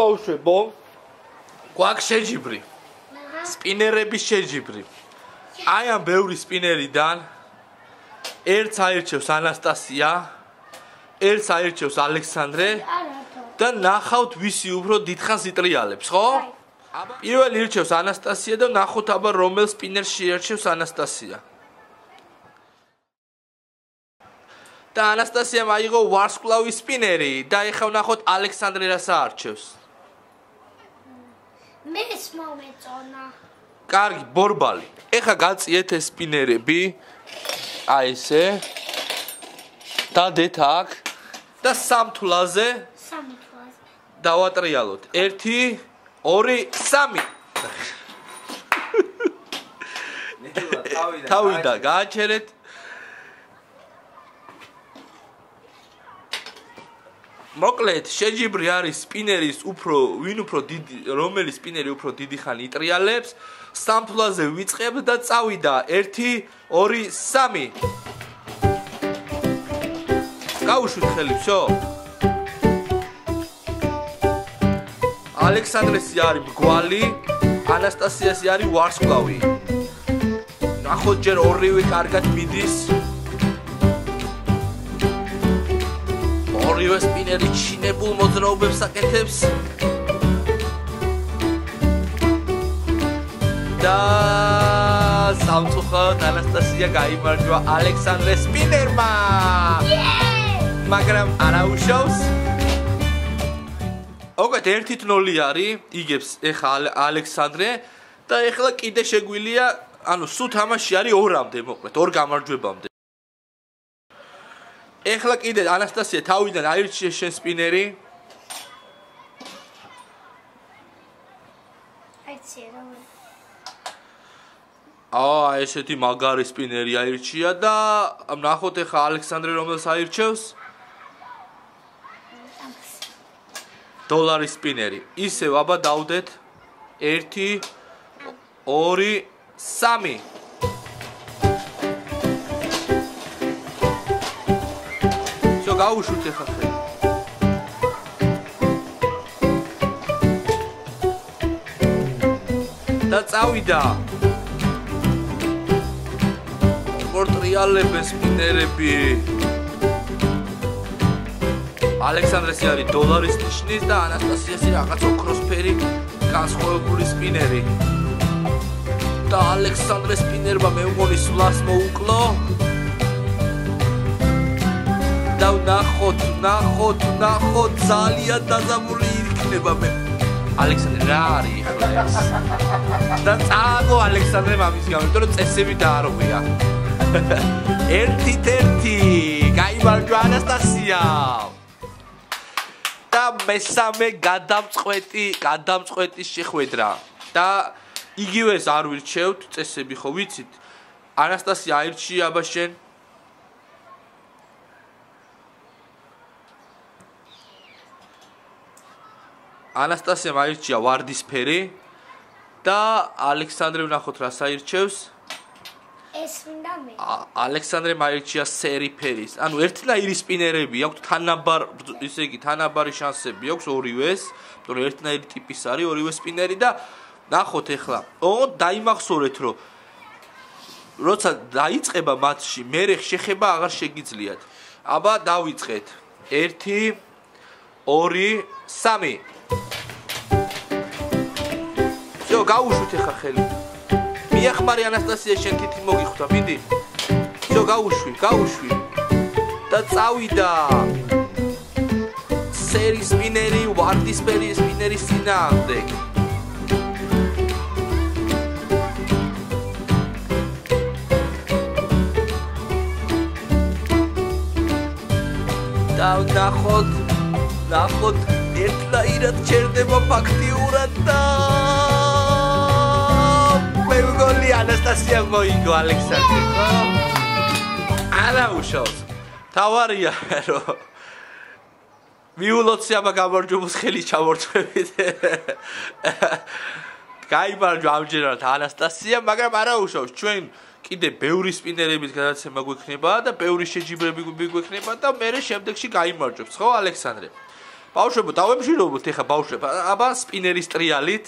ბავშვებო, გვაქვს შეჯიბრი. სპინერების შეჯიბრი. აი ამ ბევრი სპინერიდან ერთს აირჩევს ანასტასია, ერთს აირჩევს ალექსანდრე და ნახავთ ვისი უფრო დიდხანს იტრიალებს, ხო? პირველი ირჩევს ანასტასია და ნახოთ აბა რომელ სპინერს შეერჩევს ანასტასია. და ანასტასიამ აიღო ვარსკვლავის სპინერი და ეხლა ვნახოთ ალექსანდრე რას აარჩევს. მეც მომეწონა. კარგი, ბორბალი. ეხლა გაწიეთ ეს სპინერები. აი ესე. დადეთ აქ და სამთვლაზე დავატრიალოთ. 1 2 3. თავიდან გააჩერეთ. მოკლედ, შეჯიბრი არის სპინერის ვინ უფრო დიდი, რომელი სპინერი უფრო დიდი ხანი იტრიალებს, სამთვლაზე ვიწყებთ და წავიდა 1 2 3. გაუშვით ხელი, всё. ალექსანდრესი არის მგვალი, ანასტასიასი არის ვარსკვლავი. ნახოთ ჯერ ორივე კარგად მიდის. ორივე სპინერი ჩინებულ მოძრაობებს აკეთებს. და სამწუხაროდ ანასტასია გაიმარჯვა ალექსანდრეს სპინერმა. მაგრამ არა უშავს. ოღონდ 1-0 არის, იგებს ეხა ალექსანდრე და ეხლა კიდე შეგვილია, ანუ სულ თამაში არის 2-მდე, მოკლედ 2 გამარჯვებამდე. ეხლა კიდე ანასტასია თავიდან აირჩიე შენ სპინერი. აირჩიე რა. ესეთი მაგარი სპინერი აირჩია და ნახოთ ეხლა ალექსანდრე რომელს აირჩევს. $1 სპინერი. ისევ აბა დავდეთ 1 2 3. გაუშვით ეხლა ხელი. და წავიდა. პორტრიალებენ სპინერები. ალექსანდრესი არის $-ის ნიშნის და ანასტასიასი რაღაც ოქროსფერი განსხვავებული სპინერი. და ალექსანდრეს სპინერმა მე მგონი სვლას მოუკლო. და ნახოთ ძალიან დაზამული იქნება მე. ალექსანდრე რა არის ახლა ეს? და წააგო ალექსანდრე მამის გამო, იმიტომ რომ წესები დაარღვია. 1-1 გაიმარჯვა ანასტასია. და მესამე გადამწყვეტის შეხვედრა. და იგივეს არ ვირჩევთ, წესები ხო ვიცით? ანასტასია აირჩია აბა შენ. ანასტასიამ აირჩია ვარდისფერი და ალექსანდრე ვნახოთ რას აირჩევს. ეს მინდა რამე? ალექსანდრე მაირჩია სერი ფერის. ანუ ერთნაირი სპინერები აქვს თანაბარ, ისე იგი თანაბარი შანსები აქვს ორივეს, იმიტომ რომ ერთნაირი ტიპის არის ორივე სპინერი და ნახოთ ახლა. დაიმახსოვრეთ რომ როცა დაიწყება მატჩი, მერე შეხება აღარ შეგიძლიათ. აბა დავიწყეთ. 1 2 3 всё, გაუშვით ახლა ხელი. მიახმარი ანასტასია შენ თითი მოგიხვდა, მიდი. всё, გაუშვი. და წავიდა. სერი სპინერი, ვარდისფერი სპინერის წინააღმდეგ. და ნახოთ ერთნაირად ჩერდება ფაქტიურად და მეგონი ანასტასია მოიგო ალექსანდრე, ხო? არა უშავს. თავარია რომ მიულოცი ამა გამარჯვებას ხელი ჩამორჩებით. გაიმარჯვა ამჯერად ანასტასია, მაგრამ არა უშავს. ჩვენ კიდე ბევრი სპინერების გადაცემა გვექნება და ბევრი შეჯიბრები გვექნება და მე შემდეგში გაიმარჯვებს, ხო ალექსანდრე? ბავშვებო, დავემშვიდობოთ ეხა ბავშვებო. აბა სპინერის ტრიალით